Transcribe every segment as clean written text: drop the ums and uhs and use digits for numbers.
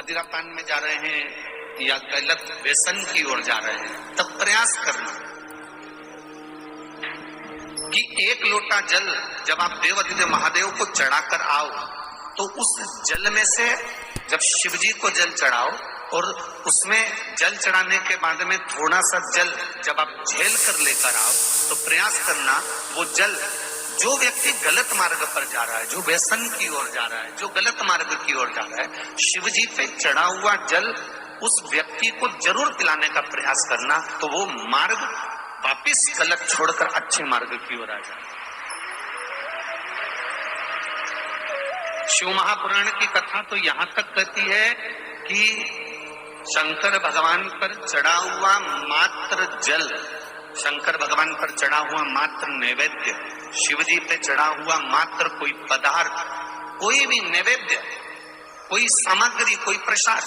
मदिरा पान में जा रहे हैं या गलत व्यसन की ओर जा रहे हैं, तब प्रयास करना कि एक लोटा जल जब आप देवाधिदेव महादेव को चढ़ाकर आओ तो उस जल में से जब शिव जी को जल चढ़ाओ और उसमें जल चढ़ाने के बाद में थोड़ा सा जल जब आप झेल कर लेकर आओ तो प्रयास करना वो जल, जो व्यक्ति गलत मार्ग पर जा रहा है, जो व्यसन की ओर जा रहा है, जो गलत मार्ग की ओर जा रहा है, शिव जी पे चढ़ा हुआ जल उस व्यक्ति को जरूर पिलाने का प्रयास करना, तो वो मार्ग वापिस गलत छोड़कर अच्छे मार्ग की ओर आ जाए। शिव महापुराण की कथा तो यहां तक कहती है कि शंकर भगवान पर चढ़ा हुआ मात्र जल, शंकर भगवान पर चढ़ा हुआ मात्र नैवेद्य, शिव जी पे चढ़ा हुआ मात्र कोई पदार्थ, कोई भी नैवेद्य, कोई सामग्री, कोई प्रसाद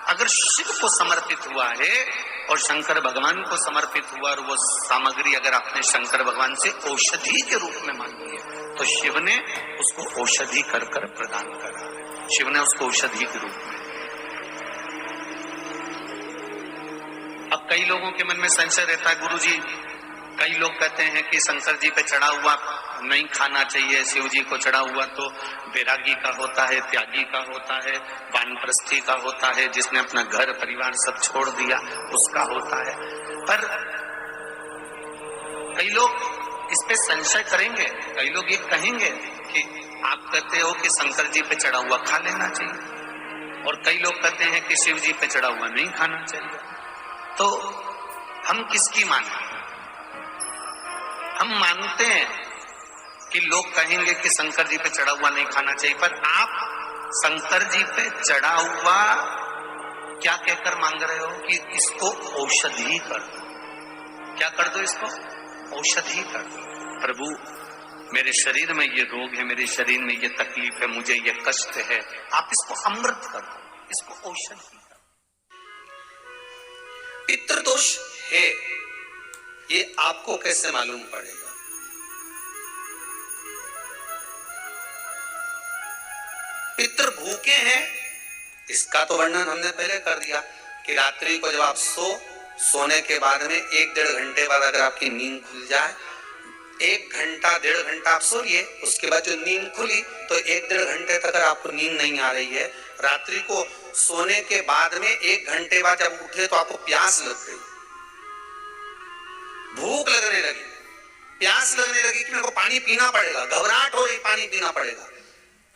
अगर शिव को समर्पित हुआ है और शंकर भगवान को समर्पित हुआ और वो सामग्री अगर आपने शंकर भगवान से औषधि के रूप में मांगी है तो शिव ने उसको औषधि कर कर प्रदान करा है, शिव ने उसको औषधि के रूप में। अब कई लोगों के मन में संशय रहता है, गुरुजी कई लोग कहते हैं कि शंकर जी पे चढ़ा हुआ नहीं खाना चाहिए, शिव जी को चढ़ा हुआ तो वैरागी का होता है, त्यागी का होता है, वानप्रस्थी का होता है, जिसने अपना घर परिवार सब छोड़ दिया उसका होता है। पर कई लोग इस पे संशय करेंगे, कई लोग ये कहेंगे कि आप कहते हो कि शंकर जी पे चढ़ा हुआ खा लेना चाहिए और कई लोग कहते हैं कि शिव जी पे चढ़ा हुआ नहीं खाना चाहिए, तो हम किसकी माने? हम मानते हैं कि लोग कहेंगे कि शंकर जी पे चढ़ा हुआ नहीं खाना चाहिए, पर आप शंकर जी पे चढ़ा हुआ क्या कहकर मांग रहे हो कि इसको औषधि कर दो। क्या कर दो? इसको औषधि कर दो। प्रभु मेरे शरीर में ये रोग है, मेरे शरीर में ये तकलीफ है, मुझे ये कष्ट है, आप इसको अमृत कर दो, इसको औषधि कर दो। पितृदोष है ये आपको कैसे मालूम पड़ेगा? पितृ भूखे हैं इसका तो वर्णन हमने पहले कर दिया कि रात्रि को जब आप सोने के बाद में 1-1.5 घंटे बाद अगर आपकी नींद खुल जाए, 1 घंटा 1.5 घंटा आप सोइए, उसके बाद जो नींद खुली तो 1-1.5 घंटे तक अगर आपको नींद नहीं आ रही है, रात्रि को सोने के बाद में 1 घंटे बाद जब उठे तो आपको प्यास लग गई, भूख लगने लगी, प्यास लगने लगी कि मेरे को पानी पीना पड़ेगा, घबराहट हो रही, पानी पीना पड़ेगा।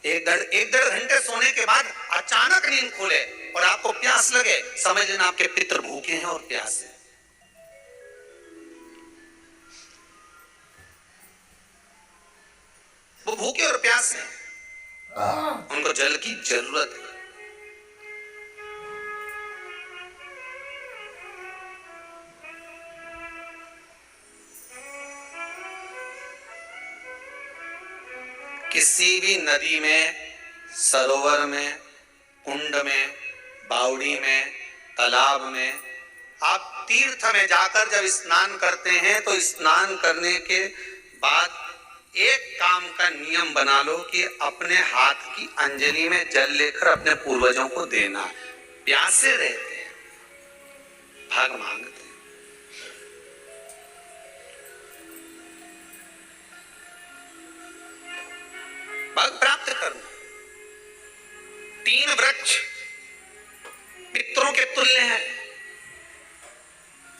1-1.5 घंटे सोने के बाद अचानक नींद खुले और आपको प्यास लगे, समझ लेना आपके पितृ भूखे हैं और प्यास है। वो भूखे और प्यास है, उनको जल की जरूरत है। किसी भी नदी में, सरोवर में, कुंड में, बावड़ी में, तालाब में, आप तीर्थ में जाकर जब स्नान करते हैं तो स्नान करने के बाद एक काम का नियम बना लो कि अपने हाथ की अंजलि में जल लेकर अपने पूर्वजों को देना। प्यासे रहते हैं, भाग मांगते हैं। भाग प्राप्त करना। 3 वृक्ष पितरों के तुल्य हैं।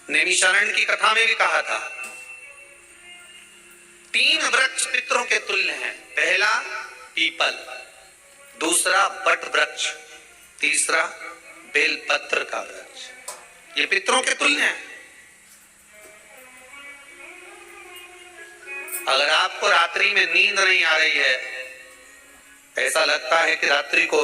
नैमिषारण्य की कथा में भी कहा था 3 वृक्ष पितरों के तुल्य हैं। पहला पीपल, दूसरा बट वृक्ष, तीसरा बेलपत्र का वृक्ष। ये पितरों के तुल्य हैं। अगर आपको रात्रि में नींद नहीं आ रही है, ऐसा लगता है कि रात्रि को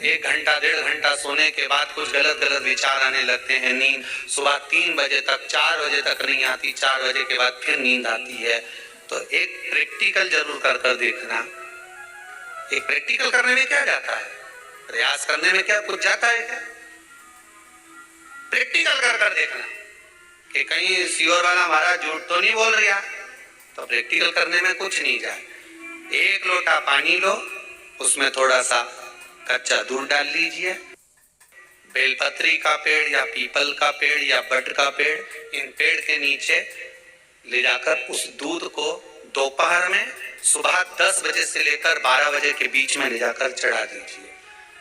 1 घंटा 1.5 घंटा सोने के बाद कुछ गलत विचार आने लगते हैं, नींद सुबह 3 बजे तक 4 बजे तक नहीं आती, 4 बजे के बाद फिर नींद आती है, तो एक प्रैक्टिकल जरूर कर देखना। एक प्रैक्टिकल करने में क्या जाता है? प्रयास करने में क्या कुछ जाता है क्या? प्रैक्टिकल कर देखना कि कहीं सियोर वाला हमारा झूठ तो नहीं बोल रहा, तो प्रैक्टिकल करने में कुछ नहीं जाए। 1 लोटा पानी लो, उसमें थोड़ा सा कच्चा दूध डाल लीजिए, बेलपत्री का पेड़ या पीपल का पेड़ या बट का पेड़, इन पेड़ के नीचे ले जाकर उस दूध को दोपहर में सुबह 10 बजे से लेकर 12 बजे के बीच में ले जाकर चढ़ा दीजिए।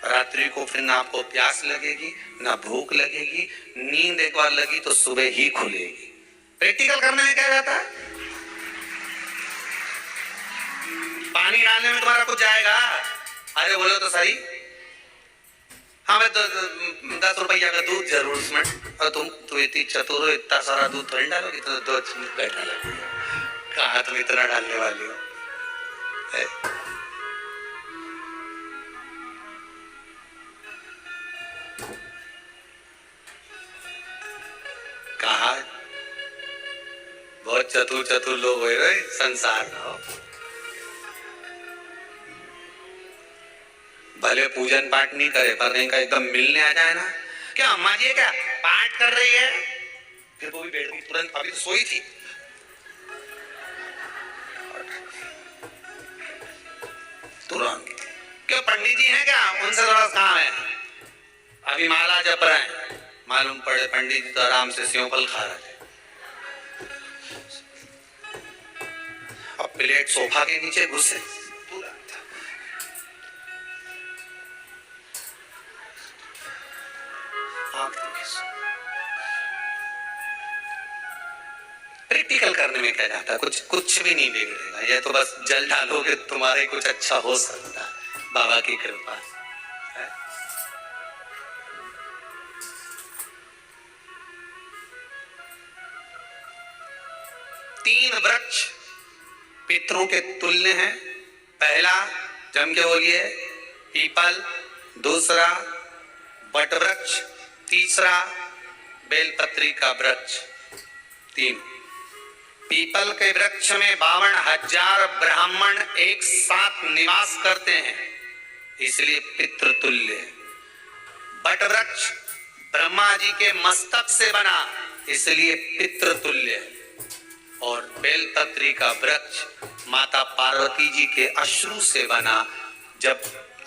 रात्रि को फिर ना आपको प्यास लगेगी ना भूख लगेगी, नींद एक बार लगी तो सुबह ही खुलेगी। प्रैक्टिकल करने में क्या जाता है? पानी डालने में तुम्हारा कुछ जाएगा? अरे बोलो तो सही। हाँ मैं 10 रुपया का दूध जरूर उसमें, और तुम तो इतनी चतुर हो, इतना सारा दूध थोड़ी डालोगी, तो 2 चीज बैठा लगेगी। कहा तुम इतना डालने वाली हो? कहा बहुत चतुर लोग हो रहे संसार में। भले पूजन पाठ नहीं करे पर नहीं का एकदम मिलने आ जाए ना, क्या अम्मा जी क्या पाठ कर रही है, फिर वो भी बैठ गई तुरंत, अभी तो सोई थी। तुरंत क्यों पंडित जी हैं क्या, उनसे थोड़ा काम है, अभी माला जप रहे हैं। मालूम पड़े पंडित जी तो आराम से सेव फल खा रहे थे। अब प्लेट सोफा के नीचे घुसे, प्रैक्टिकल करने में क्या जाता है, कुछ भी नहीं बिगड़ेगा। ये तो बस जल डालोगे तुम्हारे कुछ अच्छा हो सकता है, बाबा की कृपा है। 3 वृक्ष पितरों के तुल्य हैं। पहला जम के बोलिए पीपल, दूसरा बट वृक्ष, तीसरा बेलपत्री का वृक्ष। 3 पीपल के वृक्ष में 52,000 ब्राह्मण एक साथ निवास करते हैं, इसलिए पितृतुल्य। बट वृक्ष ब्रह्मा जी के मस्तक से बना, इसलिए पितृतुल्य। और बेलपत्री का वृक्ष माता पार्वती जी के अश्रु से बना। जब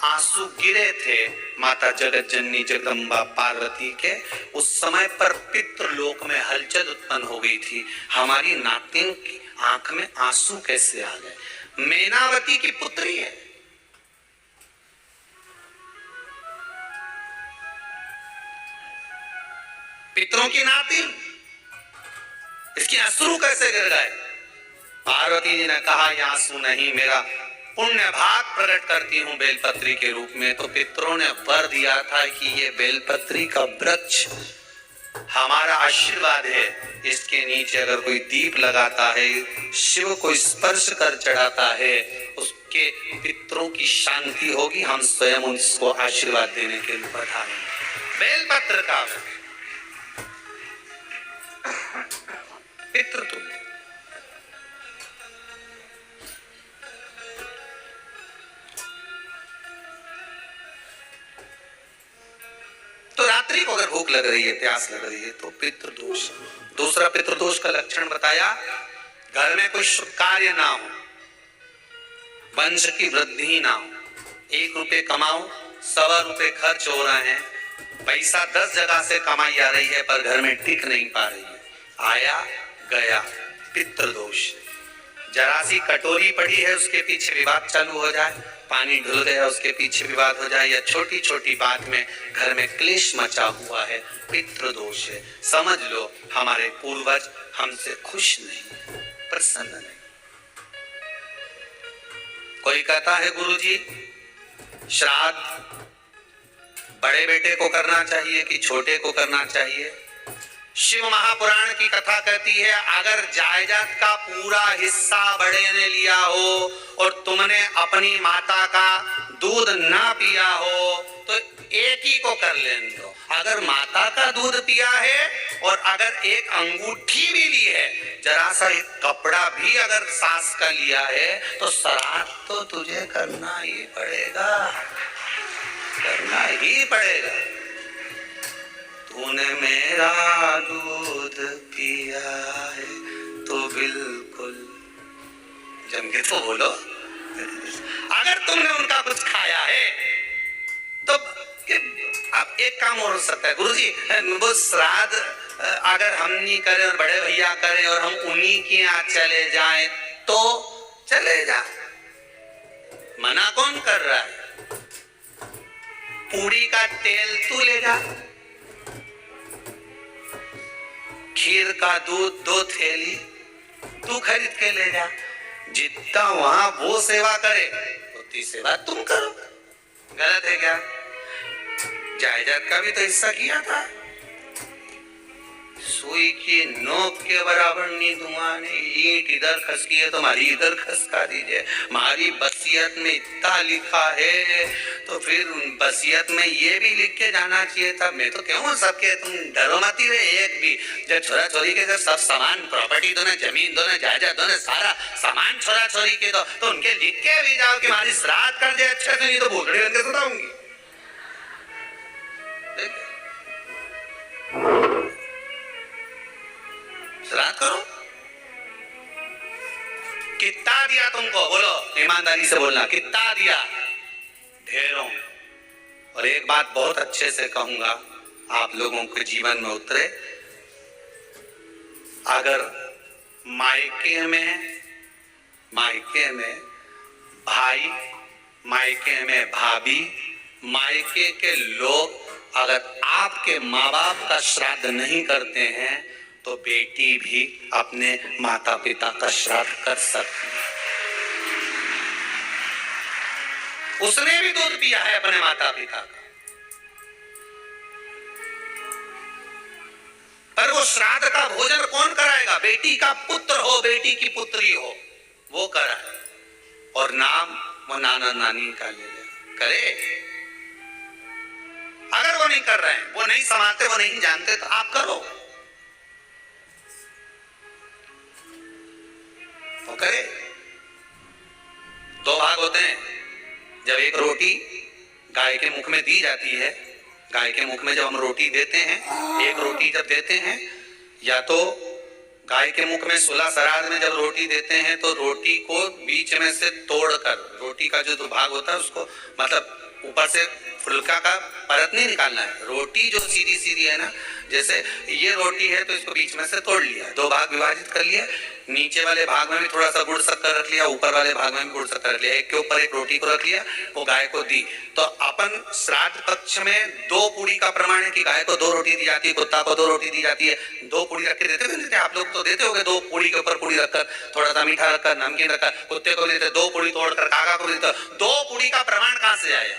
आंसू गिरे थे माता जगत जननी जगदम्बा पार्वती के, उस समय पर पितृलोक में हलचल उत्पन्न हो गई थी। हमारी नातिन की आंख में आंसू कैसे आ गए? मैनावती की पुत्री है, पितरों की नातिन, इसकी अश्रु कैसे गिर गए? पार्वती जी ने कहा ये आंसू नहीं, मेरा पुण्य भाग प्रकट करती हूं बेलपत्री के रूप में। तो पितरों ने वर दिया था कि ये बेलपत्री का वृक्ष हमारा आशीर्वाद है, इसके नीचे अगर कोई दीप लगाता है, शिव को स्पर्श कर चढ़ाता है, उसके पितरों की शांति होगी। हम स्वयं उसको आशीर्वाद देने के लिए पधारेंगे। बेलपत्र का पितृतुल्य। तो रात्रि को अगर भूख लग रही है, प्यास लग रही है, तो पितृदोष। दूसरा पितृदोष का लक्षण बताया, घर में कोई शुभ कार्य ना हो, वंश की वृद्धि ना हो। 1 रुपए कमाओ, 1.25 रुपए खर्च हो रहे हैं, पैसा 10 जगह से कमाई आ रही है पर घर में टिक नहीं पा रही है, आया गया, पितृदोष। जरा सी कटोरी पड़ी है उसके पीछे विवाद चालू हो जाए, पानी ढुल गया उसके पीछे विवाद हो जाए, या छोटी छोटी बात में घर में क्लेश मचा हुआ है, पितृदोष है। समझ लो हमारे पूर्वज हमसे खुश नहीं, प्रसन्न नहीं। कोई कहता है गुरुजी श्राद्ध बड़े बेटे को करना चाहिए कि छोटे को करना चाहिए? शिव महापुराण की कथा कहती है, अगर जायदाद का पूरा हिस्सा बड़े ने लिया हो और तुमने अपनी माता का दूध ना पिया हो तो एक ही को कर लेने दो। अगर माता का दूध पिया है और अगर एक अंगूठी भी ली है, जरा सा एक कपड़ा भी अगर सास का लिया है, तो श्राद्ध तो तुझे करना ही पड़ेगा, करना ही पड़ेगा। तूने मेरा दूध पिया है तो बिल्कुल जम के तो बोलो। अगर तुमने उनका कुछ खाया है तो अब एक काम और हो सकता है गुरुजी, वो श्राद्ध अगर हम नहीं करें और बड़े भैया करें और हम उन्हीं के यहाँ चले जाएं तो चले जा, मना कौन कर रहा है? पूड़ी का तेल तू ले जा, खीर का दूध 2 थैली तू खरीद के ले जा, जितना वहां वो सेवा करे उतनी सेवा तुम करो। गलत है क्या? जायदाद का भी तो हिस्सा किया था। सुई की नोक के बराबर नहीं दूंगा, ईंट इधर खसकी है तो हमारी इधर खसका दीजिए। हमारी बसियत में इतना लिखा है तो फिर बसियत में ये भी लिख के जाना चाहिए था। मैं तो कहूँ सबके, तुम डरो मत ही रहे एक भी। जब छोरा छोरी के जब सब सामान, प्रॉपर्टी दो ना, जमीन दो ना, जायदाद दो ना, सारा सामान छोरा छोरी के दो, तो उनके लिख के भी जाओ कि हमारी श्राद्ध कर दे अच्छे से, नहीं तो भूतड़ी बन के सुनाऊंगी। श्राद्ध करो। कितना दिया तुमको? बोलो, ईमानदारी से बोलना, कितना दिया? ढेरों। और एक बात बहुत अच्छे से कहूंगा, आप लोगों के जीवन में उतरे। अगर मायके में भाई, मायके में भाभी, मायके के लोग अगर आपके माँ बाप का श्राद्ध नहीं करते हैं तो बेटी भी अपने माता पिता का श्राद्ध कर सकती है। उसने भी दूध पिया है अपने माता पिता का, पर वो श्राद्ध का भोजन कौन कराएगा? बेटी का पुत्र हो, बेटी की पुत्री हो, वो कराए। और नाम वो नाना नानी का ले ले करे। अगर वो नहीं कर रहे हैं, वो नहीं समाते, वो नहीं जानते, तो आप करो, तो करे। 2 भाग होते हैं। जब एक रोटी गाय के मुख में दी जाती है, गाय के मुख में जब हम रोटी देते हैं, एक रोटी जब देते हैं, या तो गाय के मुख में 16 श्राद्ध में जब रोटी देते हैं तो रोटी को बीच में से तोड़कर, रोटी का जो भाग होता है उसको, मतलब ऊपर से फुलका का परत नहीं निकालना है। रोटी जो सीधी सीधी है ना, जैसे ये रोटी है तो इसको बीच में से तोड़ लिया, 2 भाग विभाजित कर लिया, नीचे वाले भाग में भी थोड़ा सा गुड़ शक्कर रख लिया, ऊपर वाले भाग में भी गुड़ शक्कर रख लिया, एक के ऊपर एक रोटी को रख लिया, वो गाय को दी। तो अपन श्राद्ध पक्ष में 2 पूड़ी का प्रमाण है कि गाय को 2 रोटी दी जाती है, कुत्ता को 2 रोटी दी जाती है। 2 पूड़ी रख के देते थे आप लोग, तो देते होगे 2 पूड़ी के ऊपर पूड़ी रखकर, थोड़ा सा मीठा रखकर, नमकीन रखकर, कुत्ते को देते, 2 पूड़ी तोड़कर काका को देते। 2 पूड़ी का प्रमाण कहां से आया?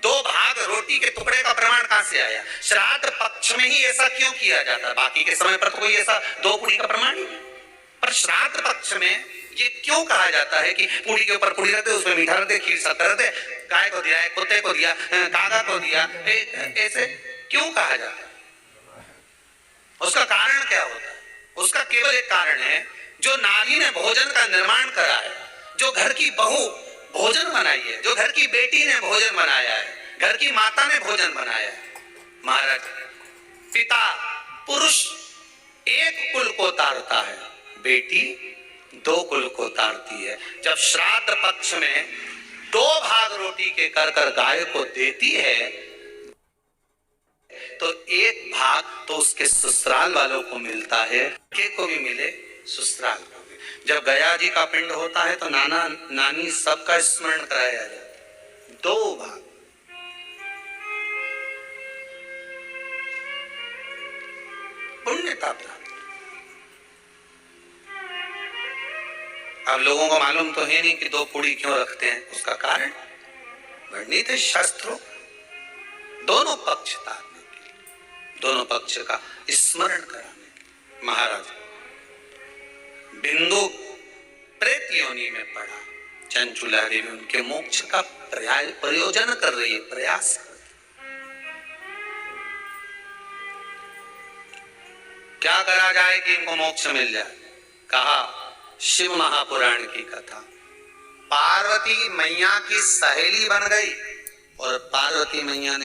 2 भाग रोटी के टुकड़े का प्रमाण कहां से आया? श्राद्ध पक्ष में ही ऐसा क्यों किया जाता है? बाकी के समय पर तो कोई ऐसा 2 पूड़ी का प्रमाण नहीं, पर श्राद्ध पक्ष में ये क्यों कहा जाता है कि पूड़ी के ऊपर पूड़ी रखते, उसमें मीठा रखते, खीर शक्कर रखते, गाय को दिया, कुत्ते को दिया, काका को दिया, ऐसे क्यों कहा जाता है? उसका कारण क्या होता है? उसका केवल एक कारण है, जो नारी ने भोजन का निर्माण करा है, जो घर की बहू भोजन बनाई है, जो घर की बेटी ने भोजन बनाया है, घर की माता ने भोजन बनाया है। महाराज, पिता पुरुष एक कुल को तारता है, बेटी 2 कुल को तारती है। जब श्राद्ध पक्ष में 2 भाग रोटी के कर कर गाय को देती है तो 1 भाग तो उसके ससुराल वालों को मिलता है, के को भी मिले, ससुराल को भी। जब गया जी का पिंड होता है तो नाना नानी सबका स्मरण कराया जाता है। 2 भाग पुण्यता प्राप्त। अब लोगों को मालूम तो है नहीं कि 2 पूड़ी क्यों रखते हैं, उसका कारण वर्णित है शास्त्रों। दोनों पक्ष तारने के लिए, दोनों पक्ष का स्मरण कराने के लिए। महाराज, बिंदु प्रेत योनि में पड़ा, चंचुला देवी उनके मोक्ष का प्रयोजन कर रही है, प्रयास कर रही है। क्या करा जाए कि इनको मोक्ष मिल जाए? कहा शिव महापुराण की कथा। पार्वती मैया की सहेली बन गई और पार्वती मैया ने